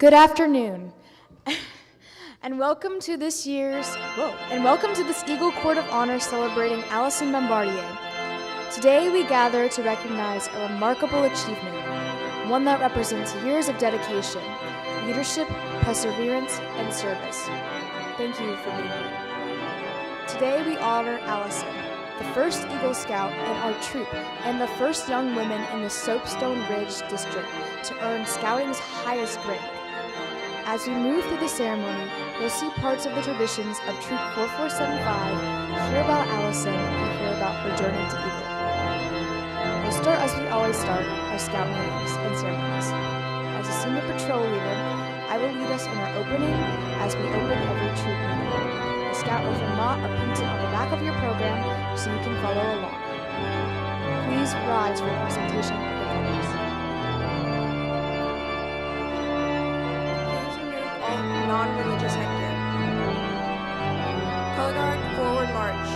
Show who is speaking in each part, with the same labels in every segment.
Speaker 1: Good afternoon, and welcome to this Eagle Court of Honor celebrating Allison Bombardier. Today we gather to recognize a remarkable achievement, one that represents years of dedication, leadership, perseverance, and service. Thank you for being here. Today we honor Allison, the first Eagle Scout in our troop and the first young woman in the Soapstone Ridge District to earn Scouting's highest rank. As we move through the ceremony, you'll see parts of the traditions of Troop 4475, hear about Allison, and hear about her journey to Eagle. We'll start as we always start, our Scout meetings and ceremonies. As a senior patrol leader, I will lead us in our opening as we open every troop meeting. The Scout oath and law are printed on the back of your program so you can follow along. Please rise for the presentation of the colors.
Speaker 2: Non-religious headgear. Color guard, forward march.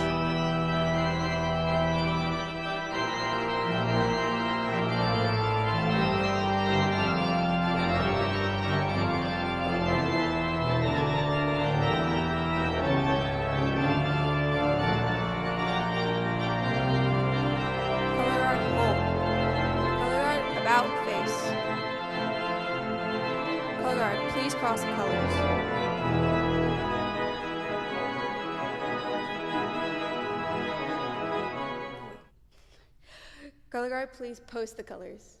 Speaker 2: Color guard, hold. Color guard, about face. Color guard, please cross the colors. Color guard, please post the colors.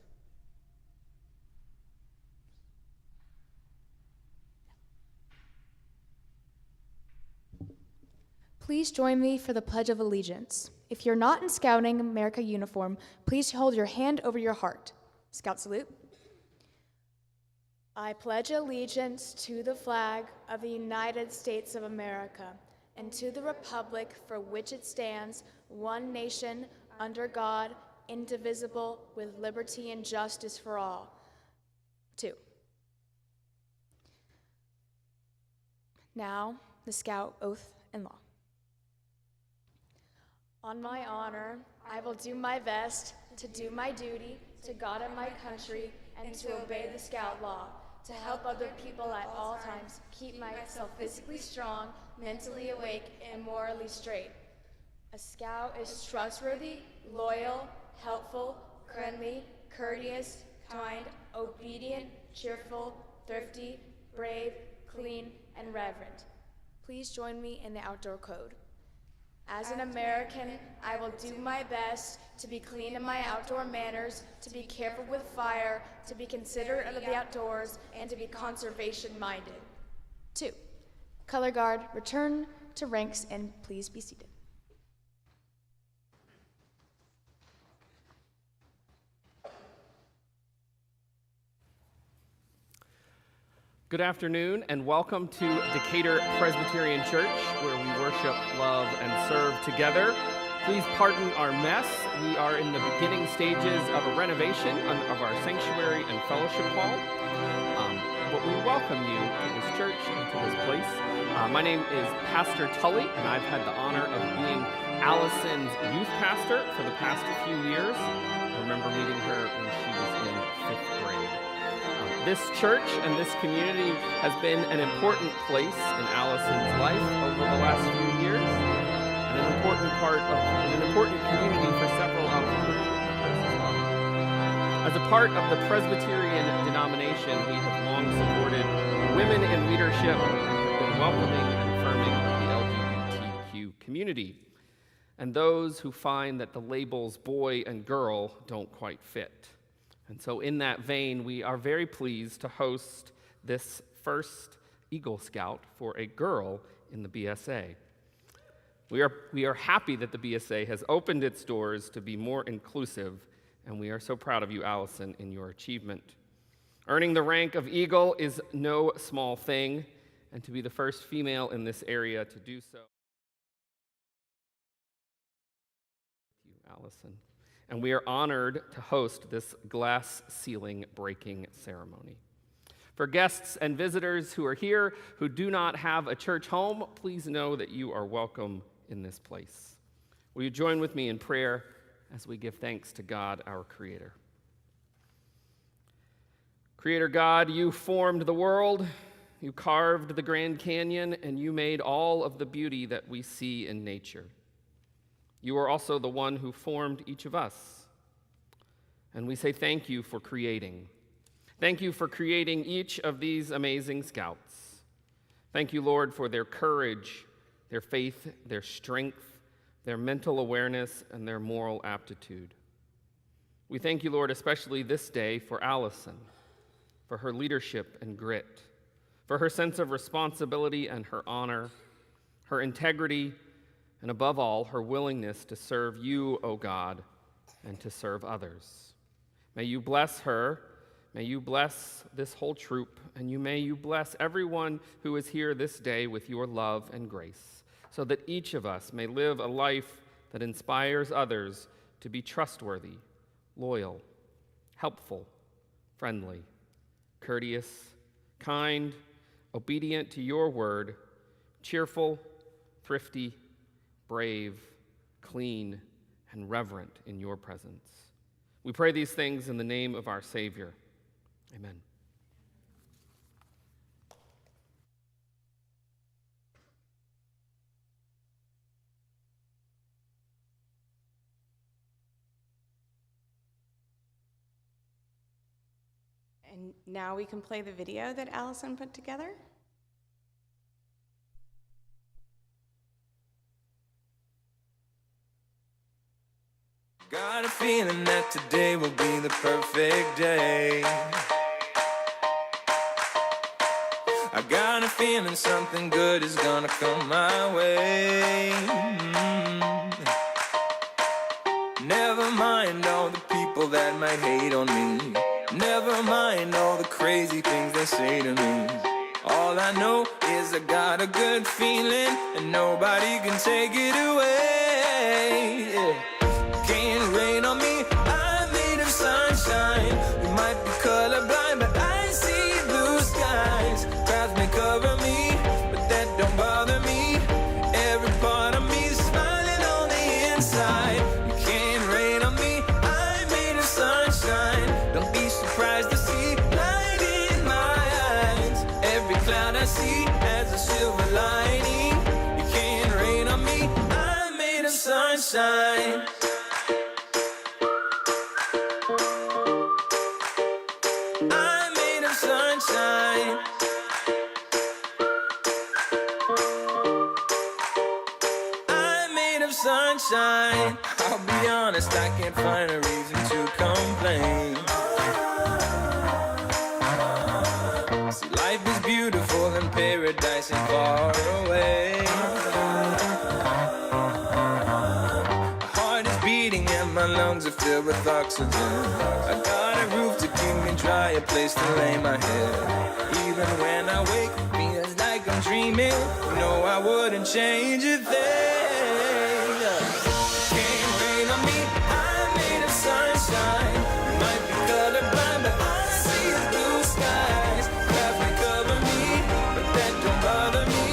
Speaker 1: Please join me for the Pledge of Allegiance. If you're not in Scouting America uniform, please hold your hand over your heart. Scout salute. I pledge allegiance to the flag of the United States of America and to the republic for which it stands, one nation, under God, indivisible, with liberty and justice for all. 2. Now, the Scout oath and law. On my honor, I will do my best to do my duty to God and my country and to obey the Scout law, to help other people at all times, keep myself physically strong, mentally awake, and morally straight. A Scout is trustworthy, loyal, helpful, friendly, courteous, kind, obedient, cheerful, thrifty, brave, clean, and reverent. Please join me in the outdoor code. As an American, I will do my best to be clean in my outdoor manners, to be careful with fire, to be considerate of the outdoors, and to be conservation-minded. 2. Color guard, return to ranks and please be seated.
Speaker 3: Good afternoon and welcome to Decatur Presbyterian Church, where we worship, love, and serve together. Please pardon our mess. We are in the beginning stages of a renovation of our sanctuary and fellowship hall. But we welcome you to this church and to this place. My name is Pastor Tully, and I've had the honor of being Allison's youth pastor for the past few years. I remember meeting her when she was in 5th grade. This church and this community has been an important place in Allison's life over the last few years, and an important part of an important community for several of her churches as well. As a part of the Presbyterian denomination, we have long supported women in leadership and have been welcoming and affirming the LGBTQ community, and those who find that the labels boy and girl don't quite fit. And so in that vein, we are very pleased to host this first Eagle Scout for a girl in the BSA. We are happy that the BSA has opened its doors to be more inclusive, and we are so proud of you, Allison, in your achievement. Earning the rank of Eagle is no small thing, and to be the first female in this area to do so. Thank you, Allison. And we are honored to host this glass ceiling breaking ceremony. For guests and visitors who are here who do not have a church home, please know that you are welcome in this place. Will you join with me in prayer as we give thanks to God, our Creator? Creator God, you formed the world, you carved the Grand Canyon, and you made all of the beauty that we see in nature. You are also the one who formed each of us. And we say thank you for creating. Thank you for creating each of these amazing scouts. Thank you, Lord, for their courage, their faith, their strength, their mental awareness, and their moral aptitude. We thank you, Lord, especially this day for Allison, for her leadership and grit, for her sense of responsibility and her honor, her integrity, and above all, her willingness to serve you, O God, and to serve others. May you bless her, may you bless this whole troop, and may you bless everyone who is here this day with your love and grace, so that each of us may live a life that inspires others to be trustworthy, loyal, helpful, friendly, courteous, kind, obedient to your word, cheerful, thrifty, brave, clean, and reverent in your presence. We pray these things in the name of our Savior. Amen.
Speaker 4: And now we can play the video that Allison put together.
Speaker 5: Got a feeling that today will be the perfect day. I got a feeling something good is gonna come my way. Never mind all the people that might hate on me. Never mind all the crazy things they say to me. All I know is I got a good feeling and nobody can take it away. Yeah. Can't rain on me, I'm made of sunshine. You might be colorblind, but I see blue skies. Clouds may cover me, but that don't bother me. Every part of me is smiling on the inside. You can't rain on me, I'm made of sunshine. Don't be surprised to see light in my eyes. Every cloud I see has a silver lining. You can't rain on me, I'm made of sunshine. I'm made of sunshine. I'm made of sunshine. I'll be honest, I can't find a reason to complain. See, life is beautiful and paradise ain't far away. My heart is beating and my lungs are filled with oxygen. I got a roof to keep me dry, a place to lay my head. Even when I wake, it feels like I'm dreaming. No, I wouldn't change a thing. Can't rain on me, I'm made of sunshine. You might be colorblind, but all I see is blue skies. Clouds may cover me, but that don't bother me.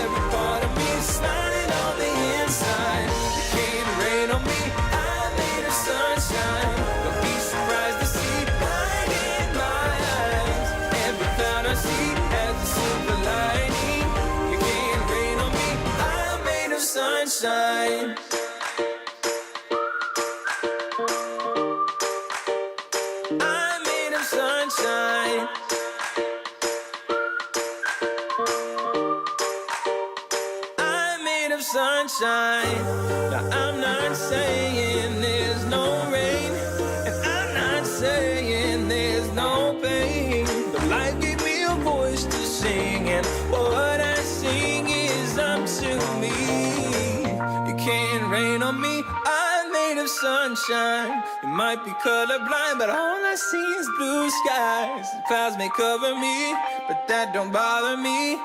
Speaker 5: Every part of me is smiling on the inside. You can't rain on me, I'm made of sunshine. Don't be surprised to see light in my eyes. Every cloud I see has a silver lining. You can't rain on me, I'm made of sunshine. I'm made of sunshine. I'm made of sunshine. Now I'm not saying there's no rain, and I'm not saying there's no pain, but life gave me a voice to sing, and what I sing is up to me. You can't rain on me, I'm made of sunshine. You might be colorblind, but all I see is blue skies. The clouds may cover me, but that don't bother me.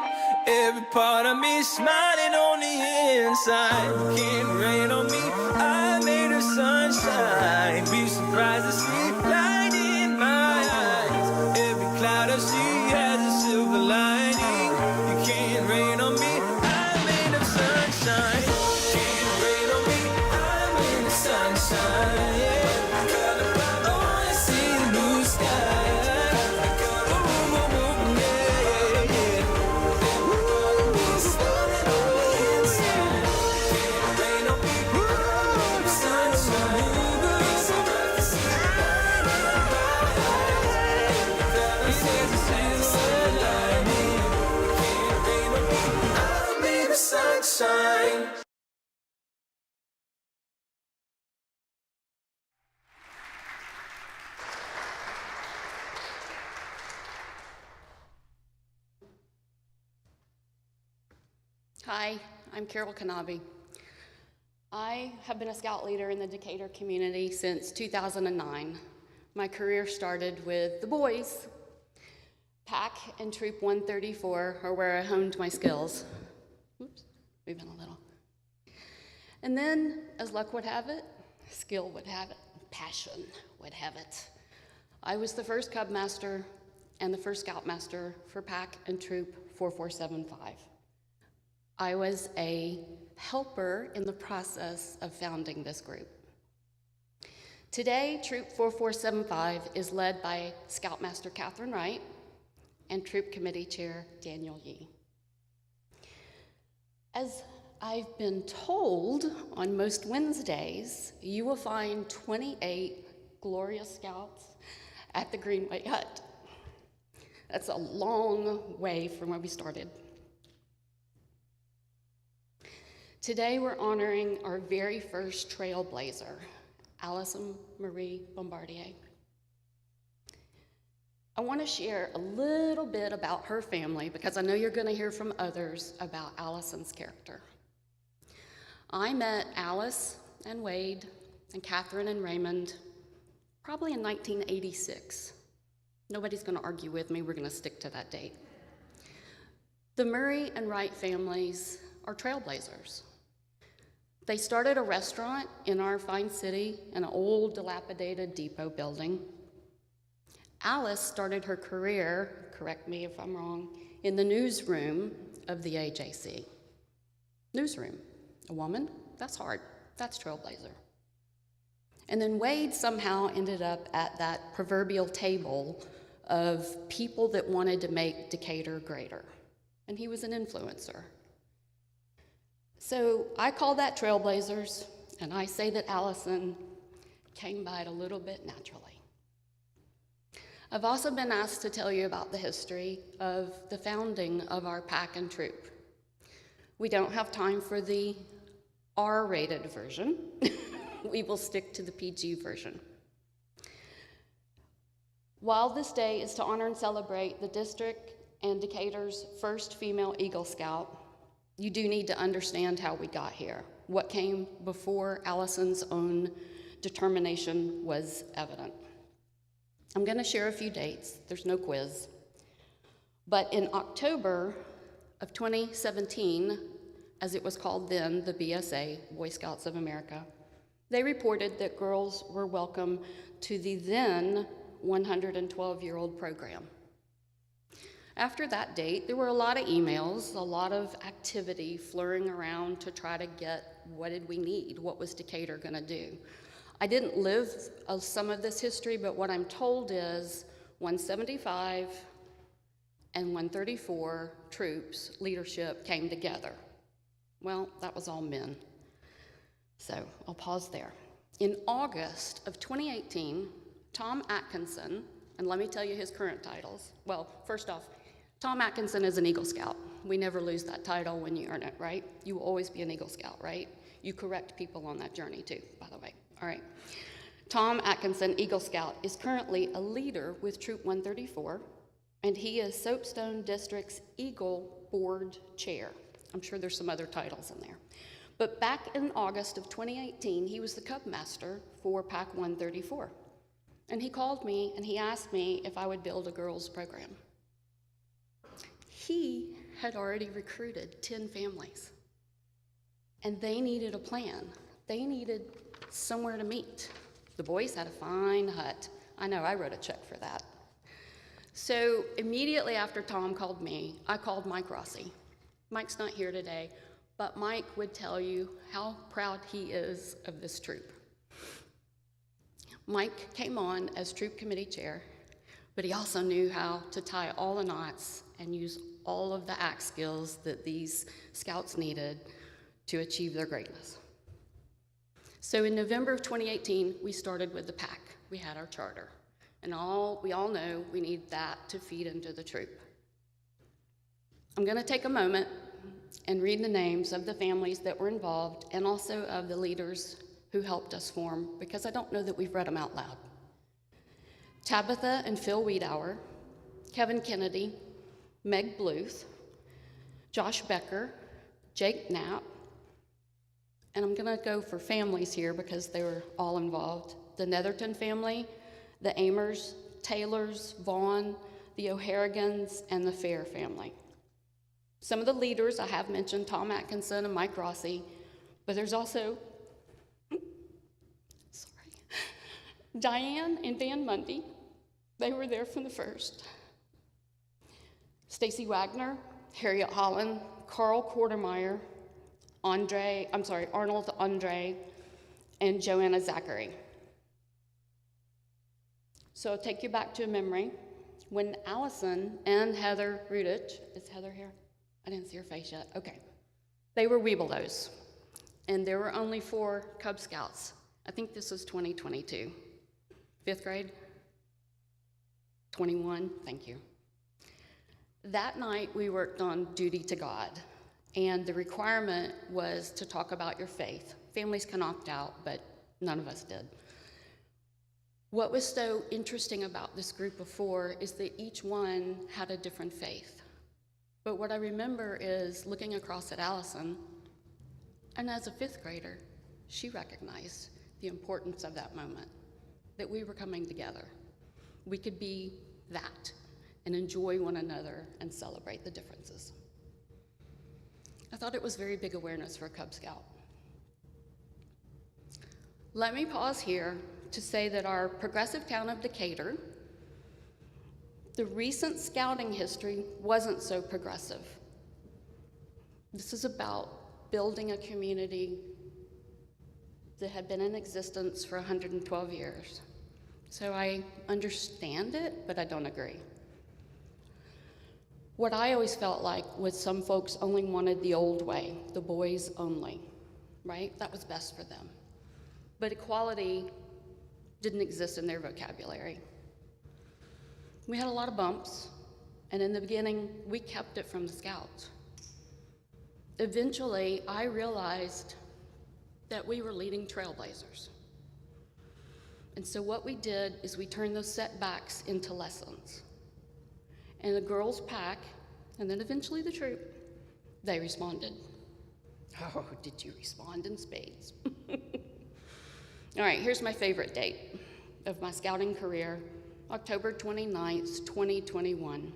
Speaker 5: Every part of me is smiling on the inside. You can't rain on me, I'm made of sunshine. Be surprised to see light in my eyes. Every cloud I see has a silver lining. You can't rain on me, I'm made of sunshine. Can't rain on me, I'm made of sunshine. Yeah, all I see is blue skies.
Speaker 6: Hi, I'm Carol Kanabi. I have been a scout leader in the Decatur community since 2009. My career started with the boys. Pack and Troop 134 are where I honed my skills. Oops, moving a little. And then, as luck would have it, skill would have it, passion would have it. I was the first Cub Master and the first Scout Master for Pack and Troop 4475. I was a helper in the process of founding this group. Today, Troop 4475 is led by Scoutmaster Catherine Wright and Troop Committee Chair Daniel Yee. As I've been told, on most Wednesdays, you will find 28 glorious Scouts at the Greenway Hut. That's a long way from where we started. Today, we're honoring our very first trailblazer, Allison Marie Bombardier. I want to share a little bit about her family because I know you're going to hear from others about Allison's character. I met Alice and Wade and Catherine and Raymond probably in 1986. Nobody's going to argue with me. We're going to stick to that date. The Murray and Wright families are trailblazers. They started a restaurant in our fine city in an old dilapidated depot building. Alice started her career, correct me if I'm wrong, in the newsroom of the AJC. Newsroom, a woman, that's hard, that's trailblazer. And then Wade somehow ended up at that proverbial table of people that wanted to make Decatur greater. And he was an influencer. So I call that trailblazers, and I say that Allison came by it a little bit naturally. I've also been asked to tell you about the history of the founding of our pack and troop. We don't have time for the R-rated version. We will stick to the PG version. While this day is to honor and celebrate the district and Decatur's first female Eagle Scout, you do need to understand how we got here. What came before Allison's own determination was evident. I'm going to share a few dates. There's no quiz. But in October of 2017, as it was called then, the BSA, Boy Scouts of America, they reported that girls were welcome to the then 112-year-old program. After that date, there were a lot of emails, a lot of activity flurrying around to try to get what did we need, what was Decatur going to do. I didn't live some of this history, but what I'm told is 175 and 134 troops, leadership came together. Well, that was all men. So I'll pause there. In August of 2018, Tom Atkinson, and let me tell you his current titles. Well, first off, Tom Atkinson is an Eagle Scout. We never lose that title when you earn it, right? You will always be an Eagle Scout, right? You correct people on that journey too, by the way. All right. Tom Atkinson, Eagle Scout, is currently a leader with Troop 134, and he is Soapstone District's Eagle Board Chair. I'm sure there's some other titles in there. But back in August of 2018, he was the Cub Master for Pack 134. And he called me and he asked me if I would build a girls' program. He had already recruited 10 families, and they needed a plan. They needed somewhere to meet. The boys had a fine hut. I know, I wrote a check for that. So immediately after Tom called me, I called Mike Rossi. Mike's not here today, but Mike would tell you how proud he is of this troop. Mike came on as troop committee chair, but he also knew how to tie all the knots and use all of the act skills that these scouts needed to achieve their greatness. So in November of 2018, we started with the pack. We had our charter. And we all know we need that to feed into the troop. I'm going to take a moment and read the names of the families that were involved and also of the leaders who helped us form, because I don't know that we've read them out loud. Tabitha and Phil Wiedauer, Kevin Kennedy, Meg Bluth, Josh Becker, Jake Knapp, and I'm gonna go for families here because they were all involved. The Netherton family, the Amers, Taylors, Vaughn, the O'Harrigans, and the Fair family. Some of the leaders I have mentioned, Tom Atkinson and Mike Rossi, but there's also, Diane and Van Mundy. They were there from the first. Stacy Wagner, Harriet Holland, Carl Quartermeyer, Arnold Andre, and Joanna Zachary. So I'll take you back to a memory when Allison and Heather Rudich, is Heather here? I didn't see her face yet. Okay. They were Webelos, and there were only 4 Cub Scouts. I think this was 2022. 5th grade? 21, thank you. That night we worked on Duty to God, and the requirement was to talk about your faith. Families can opt out, but none of us did. What was so interesting about this group of 4 is that each one had a different faith. But what I remember is looking across at Allison, and as a 5th grader, she recognized the importance of that moment, that we were coming together. We could be that and enjoy one another and celebrate the differences. I thought it was very big awareness for a Cub Scout. Let me pause here to say that our progressive town of Decatur, the recent scouting history wasn't so progressive. This is about building a community that had been in existence for 112 years. So I understand it, but I don't agree. What I always felt like was some folks only wanted the old way, the boys only, right? That was best for them. But equality didn't exist in their vocabulary. We had a lot of bumps, and in the beginning, we kept it from the Scouts. Eventually, I realized that we were leading trailblazers. And so what we did is we turned those setbacks into lessons. And the girls' pack, and then eventually the troop, they responded. Oh, did you respond in spades? All right, here's my favorite date of my scouting career, October 29th, 2021.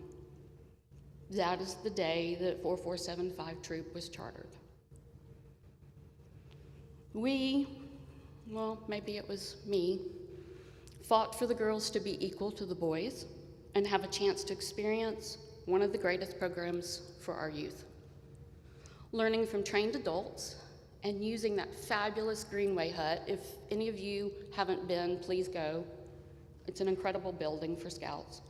Speaker 6: That is the day that 4475 Troop was chartered. We, well, maybe it was me, fought for the girls to be equal to the boys and have a chance to experience one of the greatest programs for our youth. Learning from trained adults and using that fabulous Greenway hut. If any of you haven't been, please go. It's an incredible building for Scouts.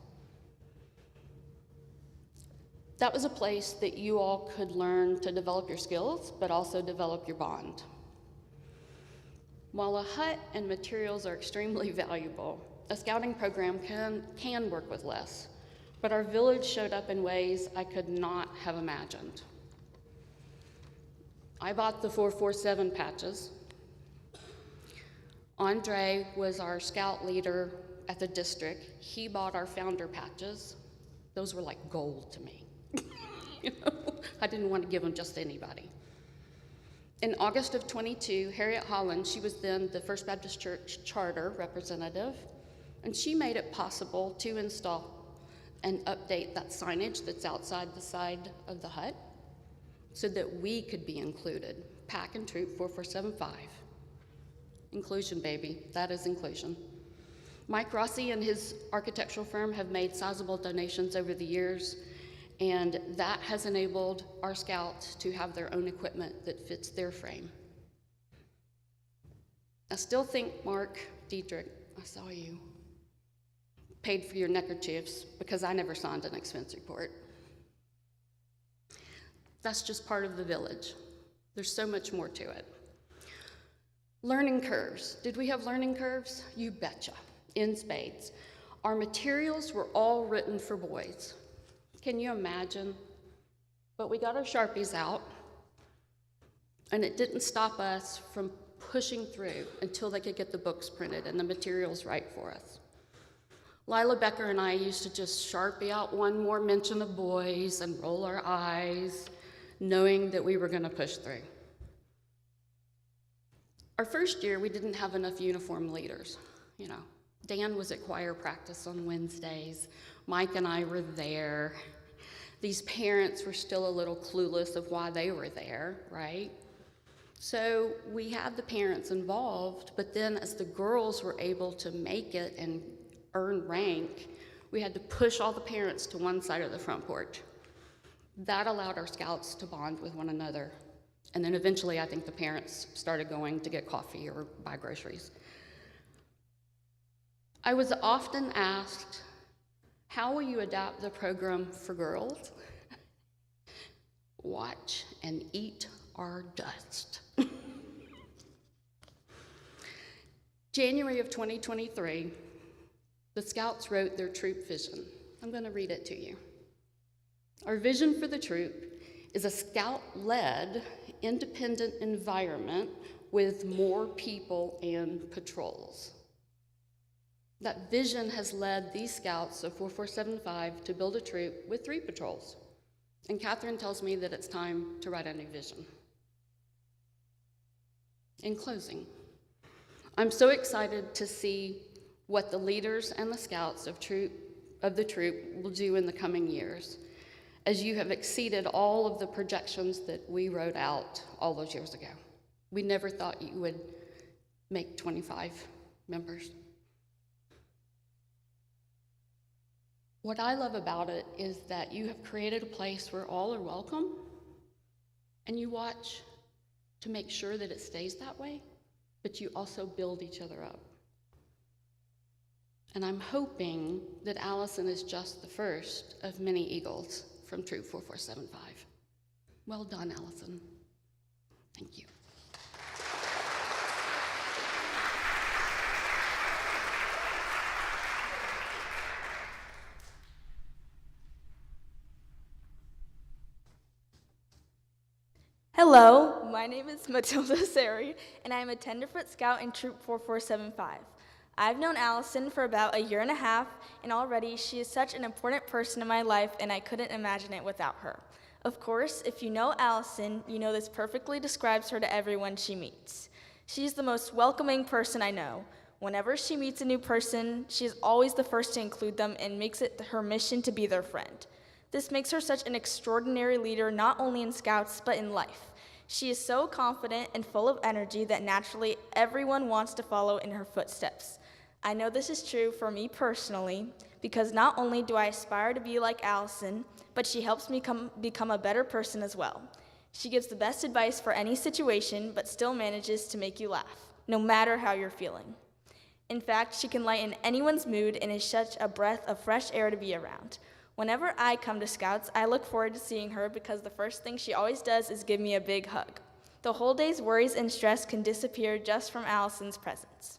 Speaker 6: That was a place that you all could learn to develop your skills, but also develop your bond. While a hut and materials are extremely valuable, a scouting program can work with less, but our village showed up in ways I could not have imagined. I bought the 447 patches. Andre was our scout leader at the district. He bought our founder patches. Those were like gold to me. You know? I didn't want to give them just to anybody. In August of 22, Harriet Holland, she was then the First Baptist Church charter representative, and she made it possible to install and update that signage that's outside the side of the hut so that we could be included. Pack and Troop 4475. Inclusion, baby, that is inclusion. Mike Rossi and his architectural firm have made sizable donations over the years, and that has enabled our Scouts to have their own equipment that fits their frame. I still think Mark Diedrich, I saw you, paid for your neckerchiefs because I never signed an expense report. That's just part of the village. There's so much more to it. Learning curves. Did we have learning curves? You betcha, in spades. Our materials were all written for boys. Can you imagine? But we got our Sharpies out, and it didn't stop us from pushing through until they could get the books printed and the materials right for us. Lila Becker and I used to just Sharpie out one more mention of boys and roll our eyes. knowing that we were going to push through. Our first year, we didn't have enough uniform leaders. Dan was at choir practice on Wednesdays. Mike and I were there. These parents were still a little clueless of why they were there, right? So we had the parents involved, but then as the girls were able to make it and earn rank, we had to push all the parents to one side of the front porch. That allowed our scouts to bond with one another. And then eventually, I think the parents started going to get coffee or buy groceries. I was often asked, how will you adapt the program for girls? Watch and eat our dust. January of 2023, the Scouts wrote their troop vision. I'm going to read it to you. Our vision for the troop is a Scout-led, independent environment with more people and patrols. That vision has led these Scouts of 4475 to build a troop with 3 patrols. And Catherine tells me that it's time to write a new vision. In closing, I'm so excited to see what the leaders and the Scouts of the troop will do in the coming years, as you have exceeded all of the projections that we wrote out all those years ago. We never thought you would make 25 members. What I love about it is that you have created a place where all are welcome, and you watch to make sure that it stays that way, but you also build each other up. And I'm hoping that Allison is just the first of many Eagles from Troop 4475. Well done, Allison. Thank you.
Speaker 7: Hello, my name is Matilda Sari, and I am a tenderfoot scout in Troop 4475. I've known Allison for about a year and a half, and already she is such an important person in my life, and I couldn't imagine it without her. Of course, if you know Allison, you know this perfectly describes her to everyone she meets. She's the most welcoming person I know. Whenever she meets a new person, she is always the first to include them and makes it her mission to be their friend. This makes her such an extraordinary leader, not only in Scouts, but in life. She is so confident and full of energy that naturally everyone wants to follow in her footsteps. I know this is true for me personally, because not only do I aspire to be like Allison, but she helps me become a better person as well. She gives the best advice for any situation, but still manages to make you laugh, no matter how you're feeling. In fact, she can lighten anyone's mood and is such a breath of fresh air to be around. Whenever I come to Scouts, I look forward to seeing her because the first thing she always does is give me a big hug. The whole day's worries and stress can disappear just from Allison's presence.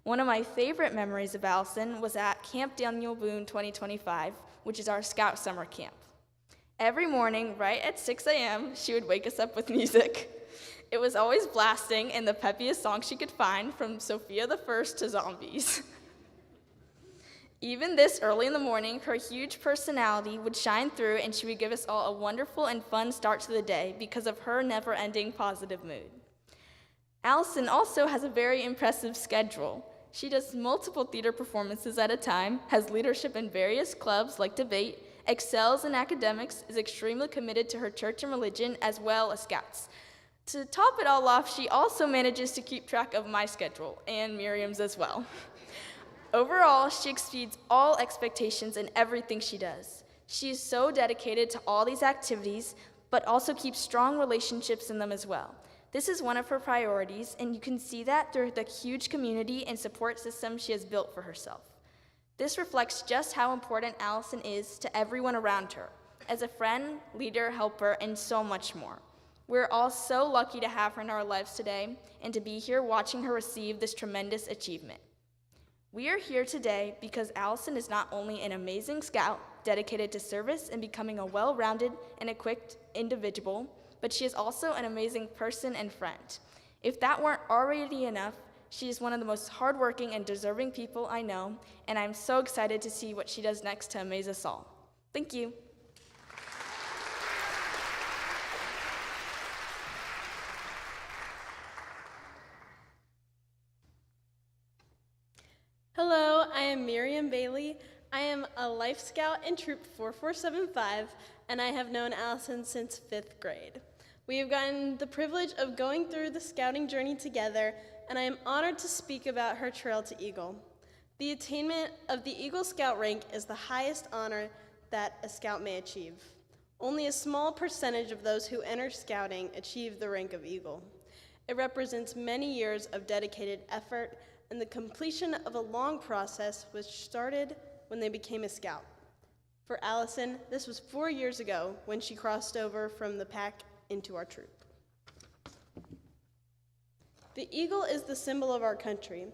Speaker 7: One of my favorite memories of Allison was at Camp Daniel Boone 2025, which is our Scout summer camp. Every morning, right at 6 a.m., she would wake us up with music. It was always blasting and the peppiest song she could find, from Sophia the First to Zombies. Even this early in the morning, her huge personality would shine through, and she would give us all a wonderful and fun start to the day because of her never-ending positive mood. Allison also has a very impressive schedule. She does multiple theater performances at a time, has leadership in various clubs like debate, excels in academics, is extremely committed to her church and religion, as well as Scouts. To top it all off, she also manages to keep track of my schedule, and Miriam's as well. Overall, she exceeds all expectations in everything she does. She is so dedicated to all these activities, but also keeps strong relationships in them as well. This is one of her priorities, and you can see that through the huge community and support system she has built for herself. This reflects just how important Allison is to everyone around her, as a friend, leader, helper, and so much more. We're all so lucky to have her in our lives today and to be here watching her receive this tremendous achievement. We are here today because Allison is not only an amazing scout dedicated to service and becoming a well-rounded and equipped individual, but she is also an amazing person and friend. If that weren't already enough, she is one of the most hardworking and deserving people I know, and I'm so excited to see what she does next to amaze us all. Thank you.
Speaker 8: Hello, I am Miriam Bailey. I am a Life Scout in Troop 4475, and I have known Allison since 5th grade. We have gotten the privilege of going through the scouting journey together, and I am honored to speak about her trail to Eagle. The attainment of the Eagle Scout rank is the highest honor that a scout may achieve. Only a small percentage of those who enter scouting achieve the rank of Eagle. It represents many years of dedicated effort and the completion of a long process which started when they became a scout. For Allison, this was 4 years ago when she crossed over from the pack into our troop. The eagle is the symbol of our country.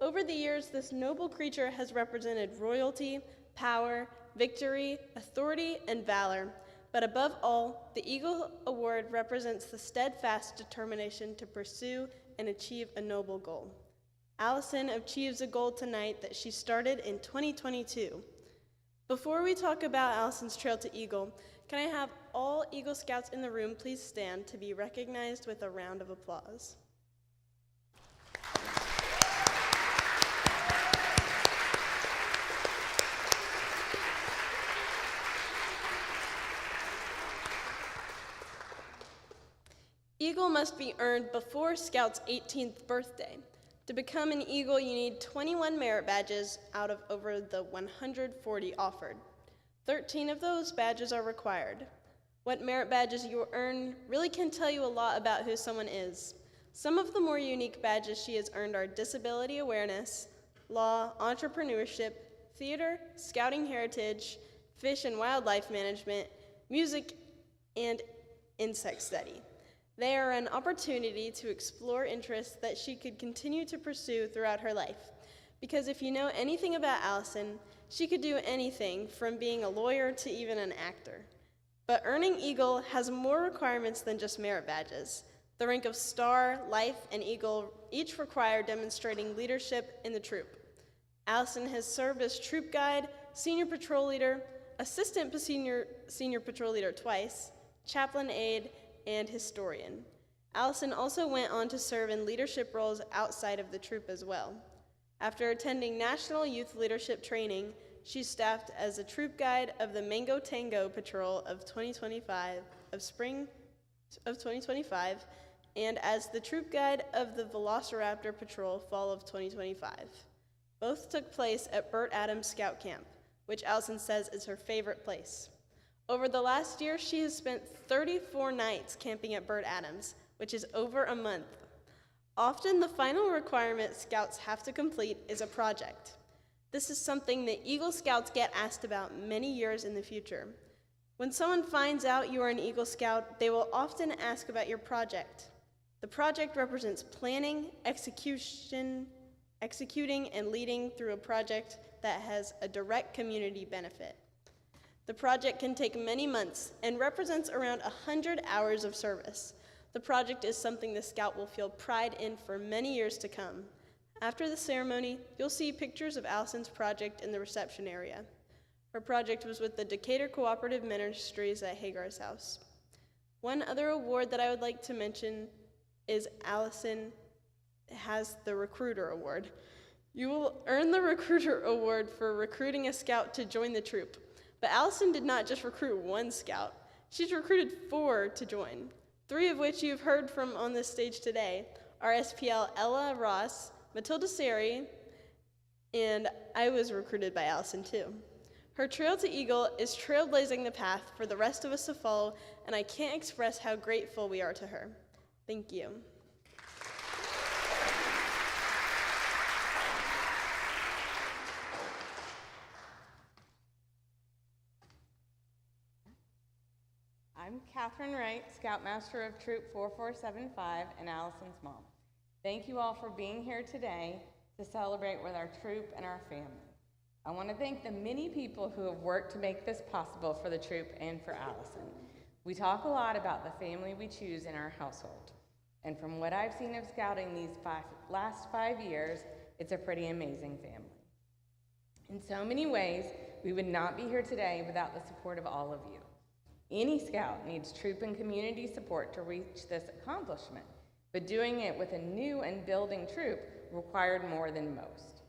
Speaker 8: Over the years, this noble creature has represented royalty, power, victory, authority, and valor. But above all, the Eagle Award represents the steadfast determination to pursue and achieve a noble goal. Allison achieves a goal tonight that she started in 2022. Before we talk about Allison's trail to Eagle, can I have all Eagle Scouts in the room please stand to be recognized with a round of applause? Eagle must be earned before Scout's 18th birthday. To become an Eagle, you need 21 merit badges out of over the 140 offered. 13 of those badges are required. What merit badges you earn really can tell you a lot about who someone is. Some of the more unique badges she has earned are disability awareness, law, entrepreneurship, theater, scouting heritage, fish and wildlife management, music, and insect study. They are an opportunity to explore interests that she could continue to pursue throughout her life. Because if you know anything about Allison, she could do anything from being a lawyer to even an actor. But earning Eagle has more requirements than just merit badges. The rank of Star, Life, and Eagle each require demonstrating leadership in the troop. Allison has served as troop guide, senior patrol leader, assistant senior patrol leader twice, chaplain aide, and historian. Allison also went on to serve in leadership roles outside of the troop as well. After attending National Youth Leadership Training, she staffed as a troop guide of the Mango Tango Patrol of 2025, spring of 2025, and as the troop guide of the Velociraptor Patrol fall of 2025. Both took place at Burt Adams Scout Camp, which Allison says is her favorite place. Over the last year, she has spent 34 nights camping at Burt Adams, which is over a month. Often, the final requirement Scouts have to complete is a project. This is something that Eagle Scouts get asked about many years in the future. When someone finds out you are an Eagle Scout, they will often ask about your project. The project represents planning, executing, and leading through a project that has a direct community benefit. The project can take many months and represents around 100 hours of service. The project is something the Scout will feel pride in for many years to come. After the ceremony, you'll see pictures of Allison's project in the reception area. Her project was with the Decatur Cooperative Ministries at Hagar's house. One other award that I would like to mention is Allison has the Recruiter Award. You will earn the Recruiter Award for recruiting a Scout to join the troop. But Allison did not just recruit one Scout. She's recruited 4 to join, 3 of which you've heard from on this stage today are SPL Ella Ross, Matilda Sari, and I was recruited by Allison too. Her trail to Eagle is trailblazing the path for the rest of us to follow, and I can't express how grateful we are to her. Thank you.
Speaker 4: I'm Catherine Wright, Scoutmaster of Troop 4475 and Allison's mom. Thank you all for being here today to celebrate with our troop and our family. I want to thank the many people who have worked to make this possible for the troop and for Allison. We talk a lot about the family we choose in our household. And from what I've seen of scouting these last 5 years, it's a pretty amazing family. In so many ways, we would not be here today without the support of all of you. Any Scout needs troop and community support to reach this accomplishment, but doing it with a new and building troop required more than most.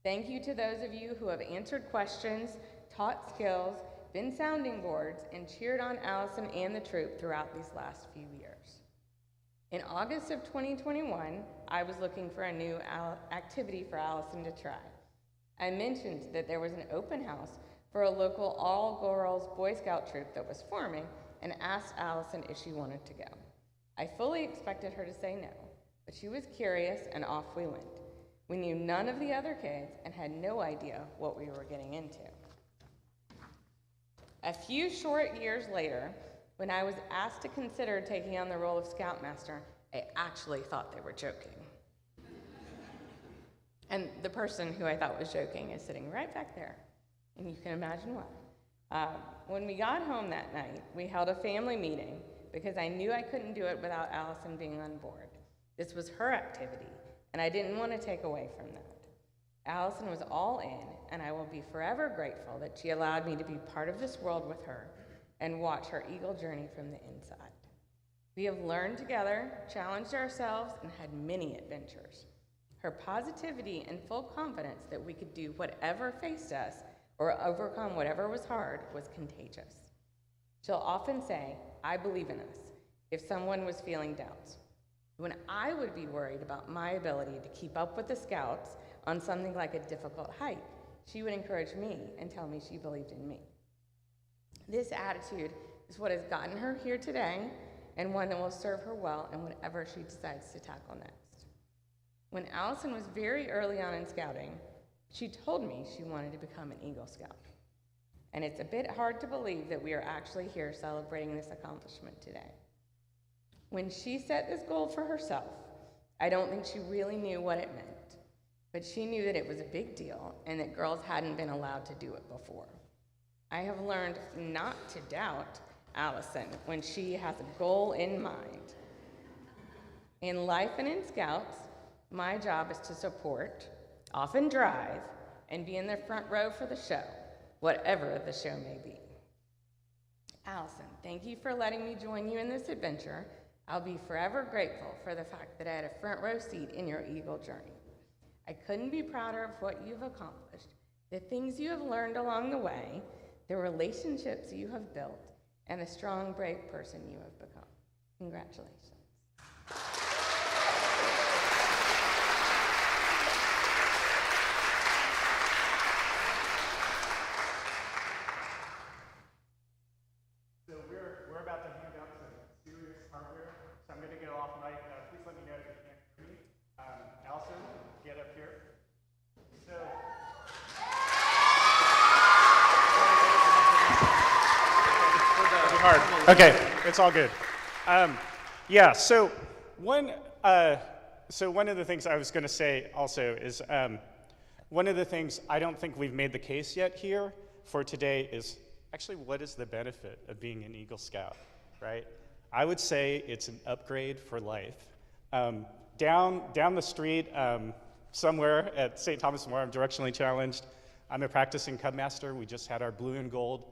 Speaker 4: Thank you to those of you who have answered questions, taught skills, been sounding boards, and cheered on Allison and the troop throughout these last few years. In August of 2021, I was looking for a new activity for Allison to try. I mentioned that there was an open house for a local all-girls Boy Scout troop that was forming and asked Allison if she wanted to go. I fully expected her to say no, but she was curious and off we went. We knew none of the other kids and had no idea what we were getting into. A few short years later, when I was asked to consider taking on the role of Scoutmaster, I actually thought they were joking. And the person who I thought was joking is sitting right back there, and you can imagine why. When we got home that night, we held a family meeting because I knew I couldn't do it without Allison being on board. This was her activity, and I didn't want to take away from that. Allison was all in, and I will be forever grateful that she allowed me to be part of this world with her and watch her Eagle journey from the inside. We have learned together, challenged ourselves, and had many adventures. Her positivity and full confidence that we could do whatever faced us or overcome whatever was hard was contagious. She'll often say, "I believe in us," if someone was feeling doubts. When I would be worried about my ability to keep up with the Scouts on something like a difficult hike, she would encourage me and tell me she believed in me. This attitude is what has gotten her here today and one that will serve her well in whatever she decides to tackle next. When Allison was very early on in Scouting, she told me she wanted to become an Eagle Scout. And it's a bit hard to believe that we are actually here celebrating this accomplishment today. When she set this goal for herself, I don't think she really knew what it meant, but she knew that it was a big deal and that girls hadn't been allowed to do it before. I have learned not to doubt Allison when she has a goal in mind. In life and in Scouts, my job is to support, often drive, and be in the front row for the show, whatever the show may be. Allison, thank you for letting me join you in this adventure. I'll be forever grateful for the fact that I had a front row seat in your Eagle journey. I couldn't be prouder of what you've accomplished, the things you have learned along the way, the relationships you have built, and the strong, brave person you have become. Congratulations.
Speaker 9: So we're about to hand out some serious hardware. So I'm going to get off mic. Please let me know if you can't hear me. Allison, get up here. So. Pretty hard. Okay, it's all good. Yeah. So one of the things I was going to say also is one of the things I don't think we've made the case yet here for today is actually what is the benefit of being an Eagle Scout, right? I would say it's an upgrade for life. Down the street somewhere at St. Thomas More, I'm directionally challenged. I'm a practicing Cub Master. We just had our blue and gold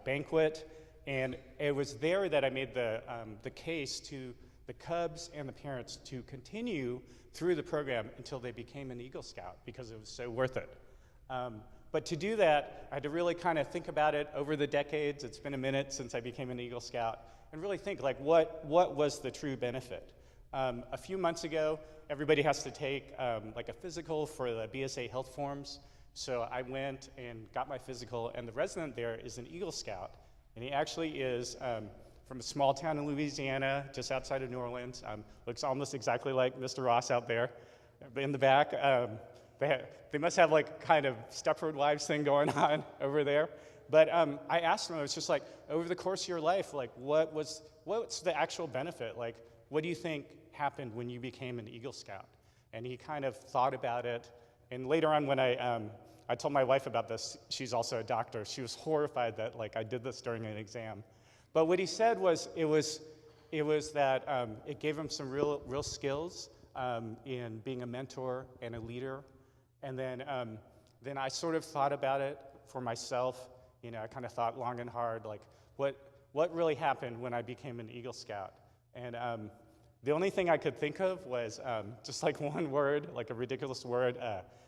Speaker 9: banquet, and it was there that I made the case to the Cubs and the parents to continue through the program until they became an Eagle Scout because it was so worth it. But to do that, I had to really kind of think about it over the decades. It's been a minute since I became an Eagle Scout, and really think like what was the true benefit. A few months ago, everybody has to take like a physical for the BSA health forms. So I went and got my physical, and the resident there is an Eagle Scout, and he actually is from a small town in Louisiana, just outside of New Orleans. Looks almost exactly like Mr. Ross out there in the back. They must have like kind of Stepford Wives thing going on over there. But I asked him, I was just like, over the course of your life, like what's the actual benefit? Like, what do you think happened when you became an Eagle Scout? And he kind of thought about it. And later on when I told my wife about this, she's also a doctor, she was horrified that like I did this during an exam. But what he said was, it was that it gave him some real skills in being a mentor and a leader. And then I sort of thought about it for myself. You know, I kind of thought long and hard, like what really happened when I became an Eagle Scout. And The only thing I could think of was just like one word, like a ridiculous word,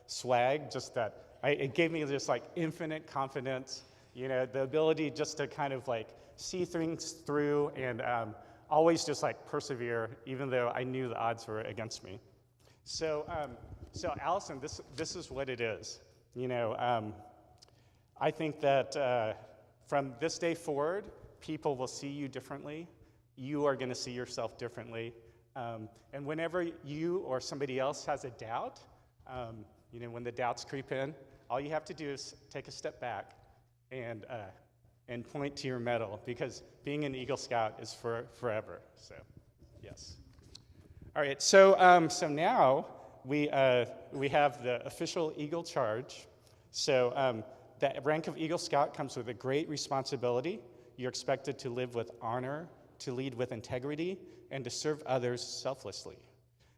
Speaker 9: swag, just that it gave me just like infinite confidence, the ability just to kind of like see things through and always just like persevere, even though I knew the odds were against me. So Allison, this is what it is. I think that from this day forward, people will see you differently. You are going to see yourself differently. And whenever you or somebody else has a doubt, when the doubts creep in, all you have to do is take a step back and point to your medal, because being an Eagle Scout is forever. So, yes. All right. So now we have the official Eagle charge. So the rank of Eagle Scout comes with a great responsibility. You're expected to live with honor, to lead with integrity, and to serve others selflessly.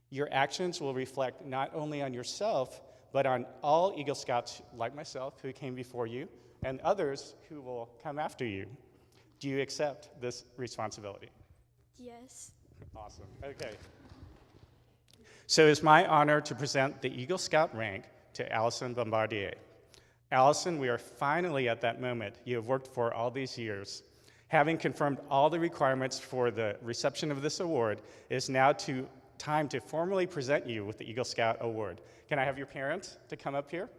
Speaker 9: Your actions will reflect not only on yourself, but on all Eagle Scouts like myself who came before you, and others who will come after you. Do you accept this responsibility?
Speaker 7: Yes.
Speaker 9: Awesome. Okay. So it's my honor to present the Eagle Scout rank to Allison Bombardier. Allison, we are finally at that moment you have worked for all these years. Having confirmed all the requirements for the reception of this award, it is now time to formally present you with the Eagle Scout Award. Can I have your parents to come up here?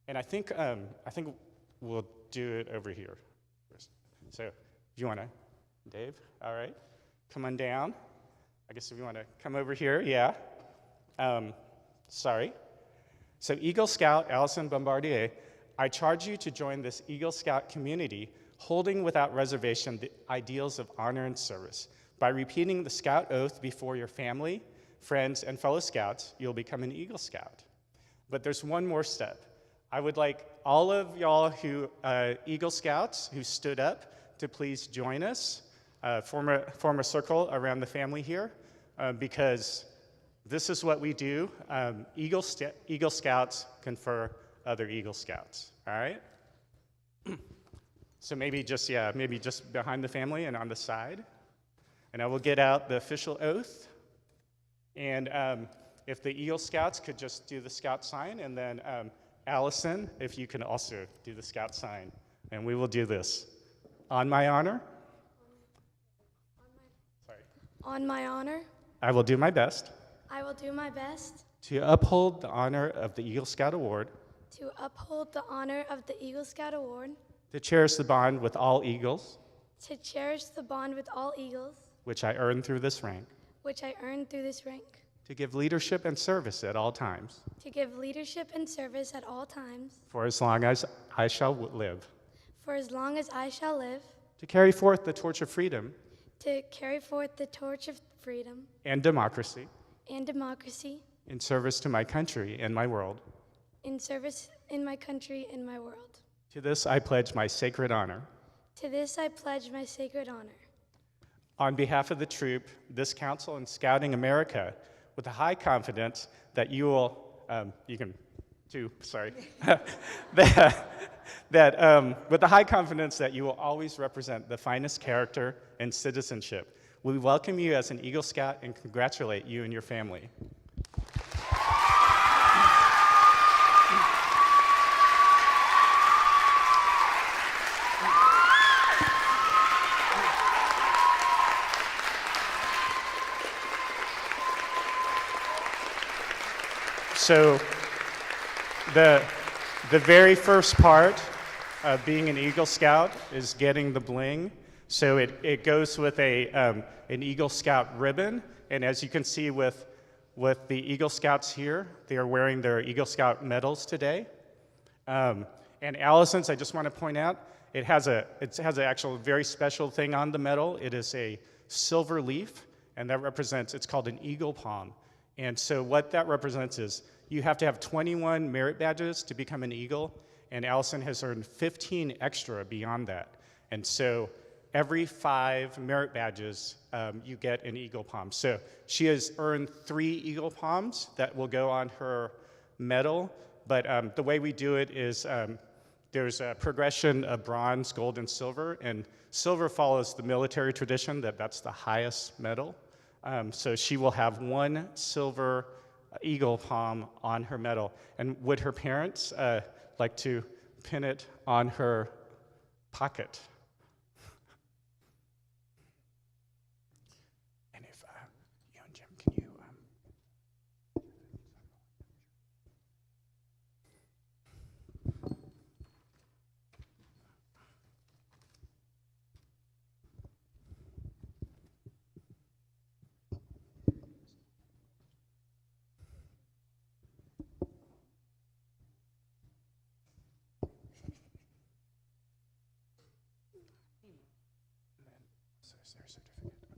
Speaker 9: And I think we'll do it over here. So if you want to, Dave, all right, come on down. I guess if you want to come over here, yeah. Sorry. So Eagle Scout Allison Bombardier, I charge you to join this Eagle Scout community, holding without reservation the ideals of honor and service. By repeating the Scout Oath before your family, friends, and fellow Scouts, you'll become an Eagle Scout. But there's one more step. I would like all of y'all who Eagle Scouts who stood up to please join us, form a circle around the family here, because this is what we do. Eagle Scouts confer other Eagle Scouts, all right? So maybe just behind the family and on the side. And I will get out the official oath. And if the Eagle Scouts could just do the Scout sign, and then Allison, if you can also do the Scout sign. And we will do this. On my honor. Sorry.
Speaker 10: On my honor.
Speaker 9: I will do my best.
Speaker 10: I will do my best.
Speaker 9: To uphold the honor of the Eagle Scout Award.
Speaker 10: To uphold the honor of the Eagle Scout Award.
Speaker 9: To cherish the bond with all Eagles.
Speaker 10: To cherish the bond with all Eagles.
Speaker 9: Which I earned through this rank.
Speaker 10: Which I earned through this rank.
Speaker 9: To give leadership and service at all times.
Speaker 10: To give leadership and service at all times.
Speaker 9: For as long as I shall live.
Speaker 10: For as long as I shall live.
Speaker 9: To carry forth the torch of freedom.
Speaker 10: To carry forth the torch of freedom.
Speaker 9: And democracy.
Speaker 10: And democracy.
Speaker 9: In service to my country and my world.
Speaker 10: In service in my country and my world.
Speaker 9: To this I pledge my sacred honor.
Speaker 10: To this I pledge my sacred honor.
Speaker 9: On behalf of the troop, this council, and Scouting America, with the high confidence that you will, with the high confidence that you will always represent the finest character and citizenship, we welcome you as an Eagle Scout and congratulate you and your family. So the very first part of being an Eagle Scout is getting the bling. So it goes with an Eagle Scout ribbon, and as you can see with the Eagle Scouts here, they are wearing their Eagle Scout medals today. And Allison's, I just want to point out, it has an actual very special thing on the medal. It is a silver leaf, and that represents, it's called an eagle palm. And so what that represents is you have to have 21 merit badges to become an Eagle, and Allison has earned 15 extra beyond that. And so every 5 merit badges, you get an Eagle Palm. So she has earned 3 Eagle Palms that will go on her medal, but the way we do it is there's a progression of bronze, gold, and silver, and silver follows the military tradition that's the highest medal. So she will have one silver eagle palm on her medal. And would her parents like to pin it on her pocket? And if you and Jim, can you? Is there a certificate? Okay.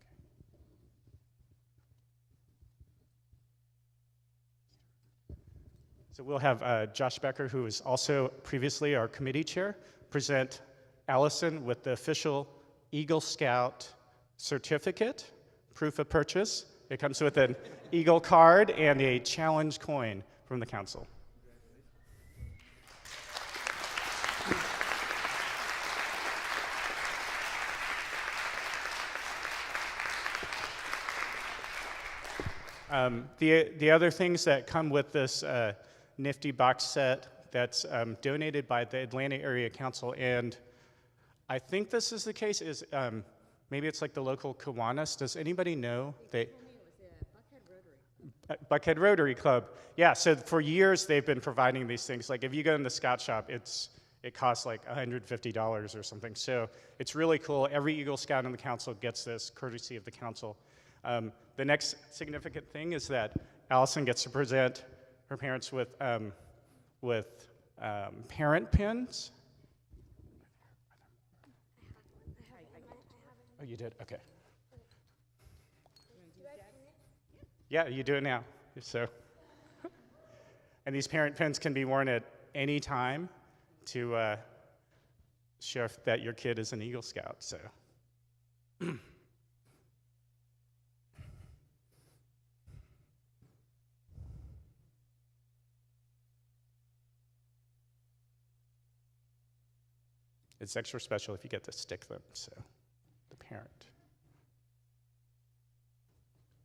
Speaker 9: So we'll have Josh Becker, who is also previously our committee chair, present Allison with the official Eagle Scout certificate, proof of purchase. It comes with an Eagle card and a challenge coin from the council. The other things that come with this nifty box set that's donated by the Atlanta Area Council, and I think this is the case, is maybe it's like the local Kiwanis. Does anybody know? Buckhead Rotary Club. Yeah, so for years they've been providing these things. Like if you go in the Scout shop, it costs like $150 or something. So it's really cool. Every Eagle Scout in the council gets this, courtesy of the council. The next significant thing is that Allison gets to present her parents with parent pins. Oh, you did? Okay. Yeah, you do it now. So, and these parent pins can be worn at any time to show that your kid is an Eagle Scout. So. It's extra special if you get to stick them, so the parent.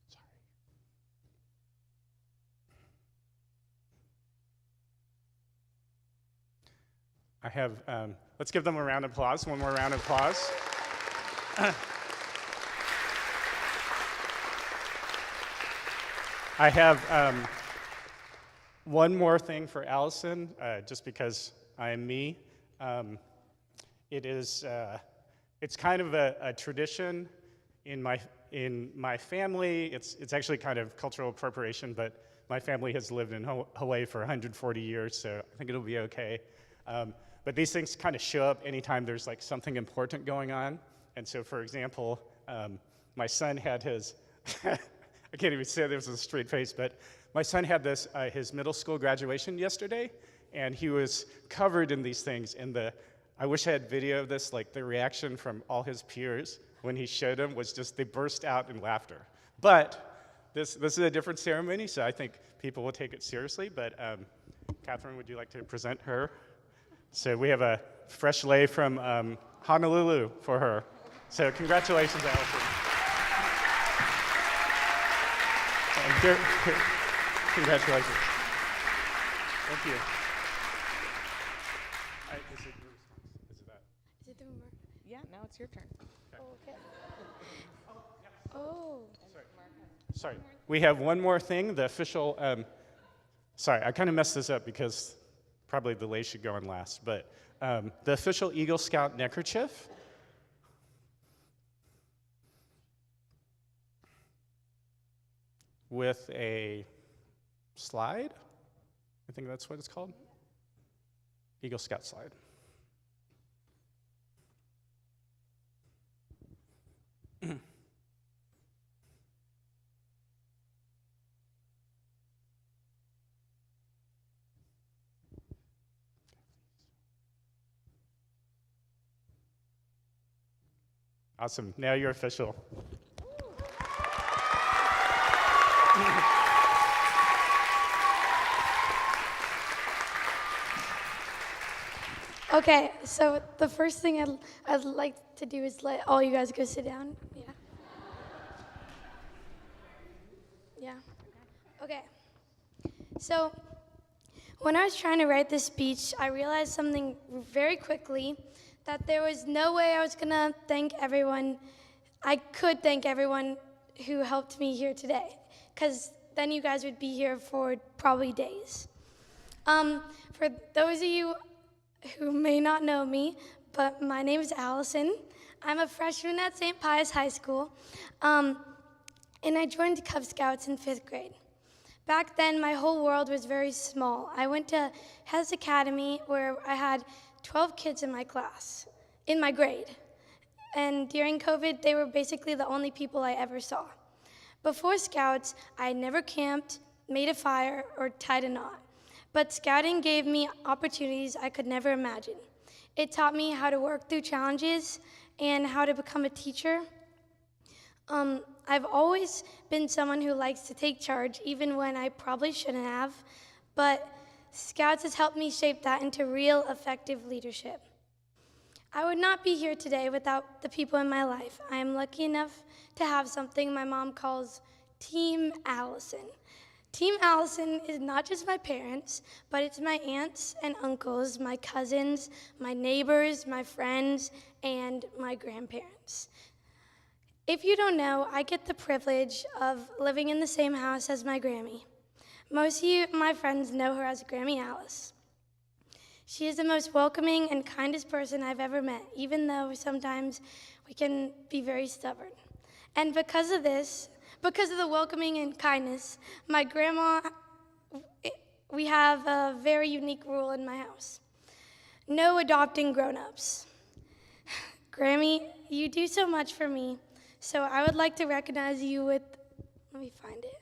Speaker 9: Sorry. I have, let's give them a round of applause, one more round of applause. I have one more thing for Allison, just because I am me. It's kind of a tradition in my family. It's actually kind of cultural appropriation, but my family has lived in Hawaii for 140 years, so I think it'll be okay. But these things kind of show up anytime there's like something important going on. And so, for example, my son had his, I can't even say this with a straight face, but my son had this, his middle school graduation yesterday, and he was covered in these things. And I wish I had video of this, like the reaction from all his peers when he showed them was just, they burst out in laughter. But this is a different ceremony, so I think people will take it seriously. But Catherine, would you like to present her? So we have a fresh lei from Honolulu for her. So congratulations, Allison. And here, congratulations. Thank you. Is it your response? Is it that?
Speaker 10: Is it the mark?
Speaker 4: Yeah, now it's your turn.
Speaker 10: Okay. Oh.
Speaker 9: Sorry. We have one more thing. The official, sorry, I kind of messed this up because probably the lei should go on last, but the official Eagle Scout neckerchief. With a slide. I think that's what it's called. Eagle Scout slide. Awesome. Now you're official.
Speaker 10: Okay, so the first thing I'd like to do is let all you guys go sit down. Yeah. Yeah. Okay. So when I was trying to write this speech, I realized something very quickly, that there was no way I was gonna thank everyone. I could thank everyone who helped me here today, because then you guys would be here for probably days. For those of you who may not know me, but my name is Allison. I'm a freshman at St. Pius High School, and I joined Cub Scouts in 5th grade. Back then, my whole world was very small. I went to Hes Academy, where I had 12 kids in my class, in my grade. And during COVID, they were basically the only people I ever saw. Before Scouts, I had never camped, made a fire, or tied a knot. But Scouting gave me opportunities I could never imagine. It taught me how to work through challenges and how to become a teacher. I've always been someone who likes to take charge, even when I probably shouldn't have, but Scouts has helped me shape that into real effective leadership. I would not be here today without the people in my life. I am lucky enough to have something my mom calls Team Allison. Team Allison is not just my parents, but it's my aunts and uncles, my cousins, my neighbors, my friends, and my grandparents. If you don't know, I get the privilege of living in the same house as my Grammy. Most of you, my friends, know her as Grammy Alice. She is the most welcoming and kindest person I've ever met, even though sometimes we can be very stubborn. And because of this, because of the welcoming and kindness, my grandma, we have a very unique rule in my house. No adopting grown-ups. Grammy, you do so much for me, so I would like to recognize you with, let me find it.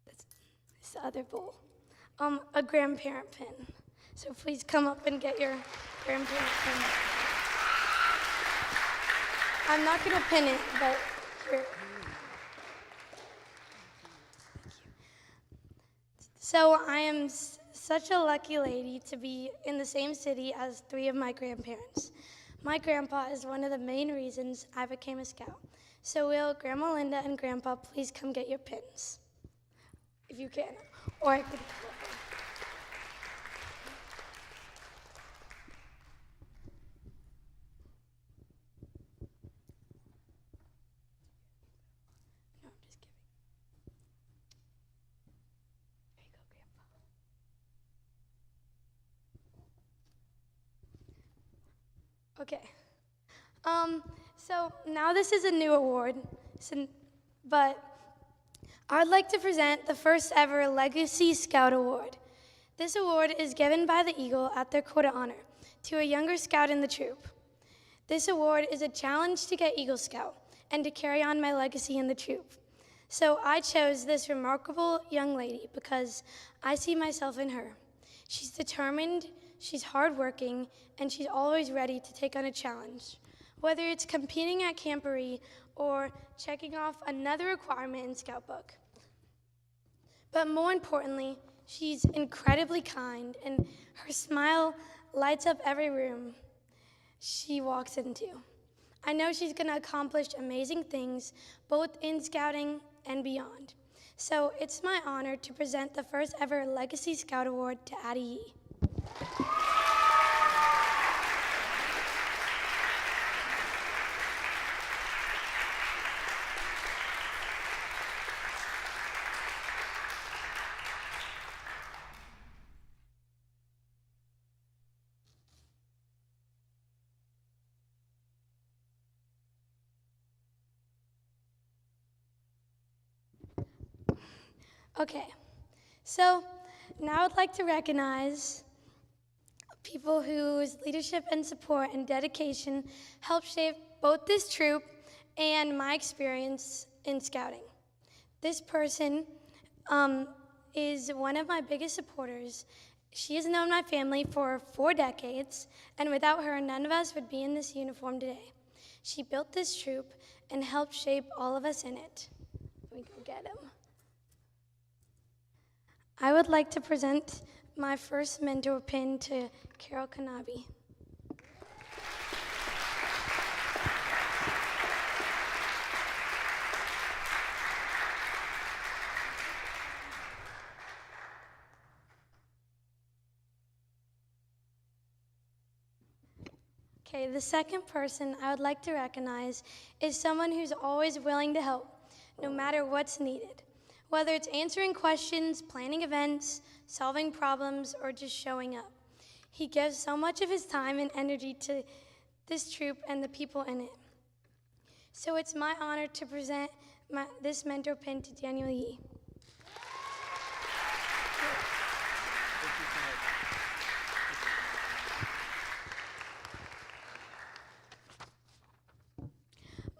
Speaker 10: It's the other bowl. A grandparent pin. So please come up and get your grandparent pin. I'm not going to pin it, but here. So I am such a lucky lady to be in the same city as 3 of my grandparents. My grandpa is one of the main reasons I became a scout. So will Grandma Linda and Grandpa please come get your pins, if you can, or I could come up. No, I'm just kidding. There you go, Grandpa. Okay. So now this is a new award, but I'd like to present the first ever Legacy Scout Award. This award is given by the Eagle at their Court of Honor to a younger scout in the troop. This award is a challenge to get Eagle Scout and to carry on my legacy in the troop. So I chose this remarkable young lady because I see myself in her. She's determined, she's hardworking, and she's always ready to take on a challenge. Whether it's competing at Camporee or checking off another requirement in Scout Book. But more importantly, she's incredibly kind, and her smile lights up every room she walks into. I know she's gonna accomplish amazing things, both in scouting and beyond. So it's my honor to present the first ever Legacy Scout Award to Addie Yee. Okay, so now I'd like to recognize people whose leadership and support and dedication helped shape both this troop and my experience in scouting. This person is one of my biggest supporters. She has known my family for 4 decades, and without her, none of us would be in this uniform today. She built this troop and helped shape all of us in it. Let me go get him. I would like to present my first mentor pin to Carol Kanabi. Okay, the second person I would like to recognize is someone who's always willing to help, no matter what's needed. Whether it's answering questions, planning events, solving problems, or just showing up. He gives so much of his time and energy to this troop and the people in it. So it's my honor to present this mentor pin to Daniel Yee.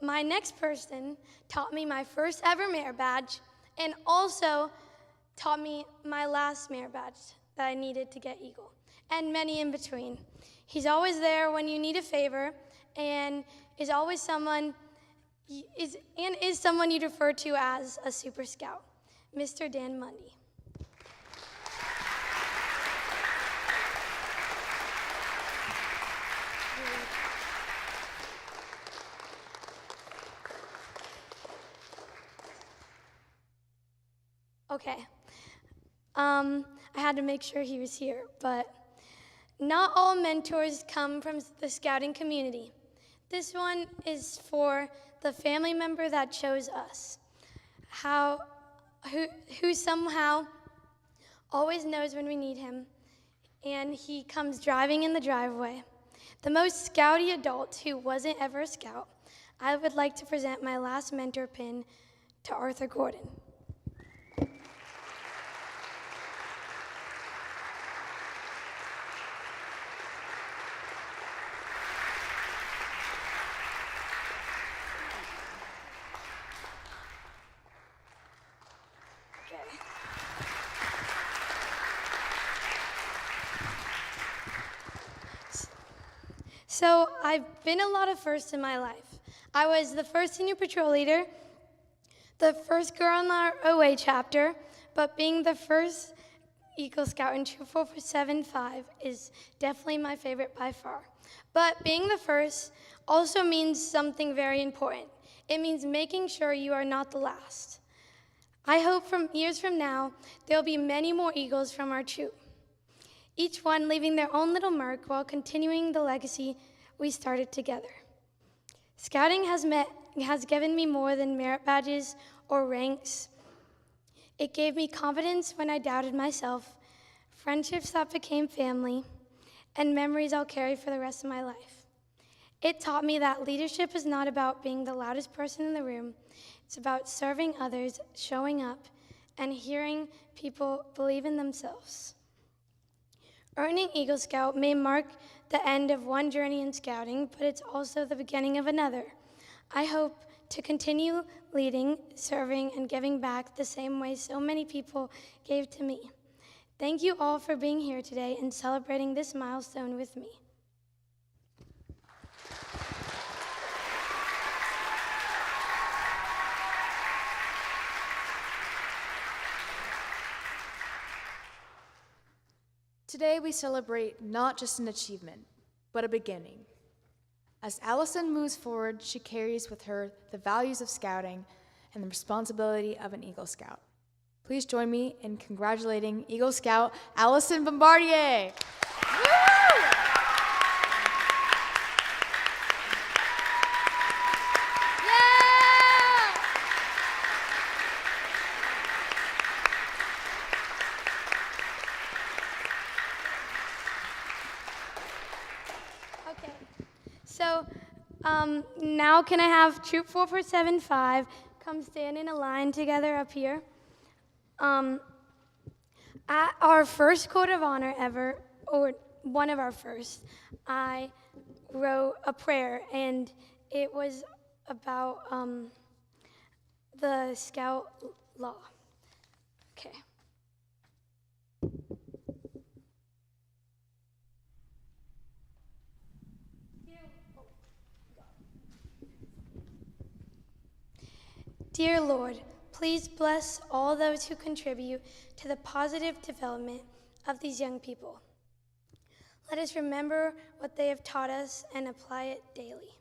Speaker 10: My next person taught me my first ever merit badge and also taught me my last merit badge that I needed to get Eagle, and many in between. He's always there when you need a favor and is always someone you'd refer to as a super scout, Mr. Dan Mundy. Okay, I had to make sure he was here, but not all mentors come from the scouting community. This one is for the family member that chose us, who somehow always knows when we need him, and he comes driving in the driveway. The most scouty adult who wasn't ever a scout, I would like to present my last mentor pin to Arthur Gordon. So I've been a lot of firsts in my life. I was the first senior patrol leader, the first girl in our OA chapter, but being the first Eagle Scout in Troop 475 is definitely my favorite by far. But being the first also means something very important. It means making sure you are not the last. I hope from years from now, there'll be many more Eagles from our troop, each one leaving their own little mark while continuing the legacy we started together. Scouting has given me more than merit badges or ranks. It gave me confidence when I doubted myself, friendships that became family, and memories I'll carry for the rest of my life. It taught me that leadership is not about being the loudest person in the room. It's about serving others, showing up, and hearing people believe in themselves. Earning Eagle Scout may mark the end of one journey in scouting, but it's also the beginning of another. I hope to continue leading, serving, and giving back the same way so many people gave to me. Thank you all for being here today and celebrating this milestone with me.
Speaker 1: Today we celebrate not just an achievement, but a beginning. As Allison moves forward, she carries with her the values of scouting and the responsibility of an Eagle Scout. Please join me in congratulating Eagle Scout Allison Bombardier.
Speaker 10: So now can I have Troop 4475 come stand in a line together up here? At our first Court of Honor ever, or one of our first, I wrote a prayer, and it was about the Scout law. Okay. Dear Lord, please bless all those who contribute to the positive development of these young people. Let us remember what they have taught us and apply it daily.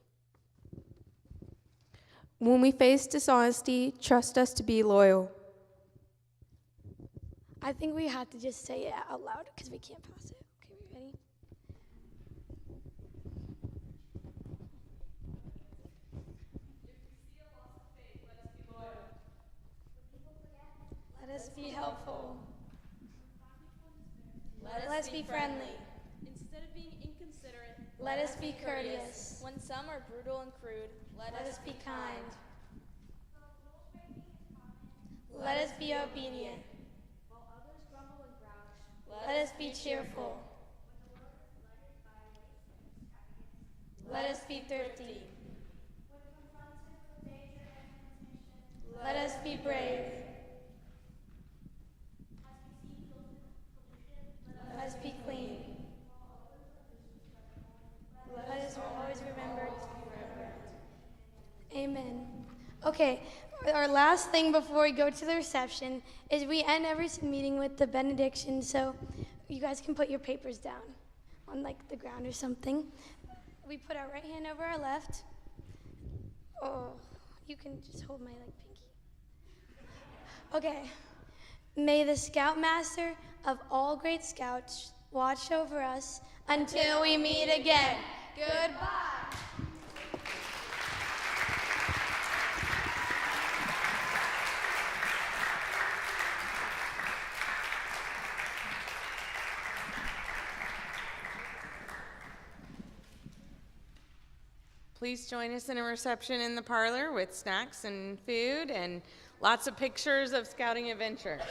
Speaker 2: When we face dishonesty, trust us to be loyal.
Speaker 10: I think we have to just say it out loud because we can't pass it. Okay, we ready? Let us be helpful. Let us be friendly.
Speaker 11: Instead of being inconsiderate,
Speaker 10: Let us be courteous.
Speaker 7: When some are brutal and crude,
Speaker 10: Let us be kind. Let us be obedient. Let us be cheerful. Let us be thrifty. Let us be brave. Let us be clean. Let us always remember to be reverent. Amen. Okay, our last thing before we go to the reception is we end every meeting with the benediction, so you guys can put your papers down on like the ground or something. We put our right hand over our left. Oh, you can just hold my like pinky. Okay. May the Scoutmaster of all great scouts watch over us until we meet again. Goodbye.
Speaker 4: Please join us in a reception in the parlor with snacks and food and lots of pictures of scouting adventures.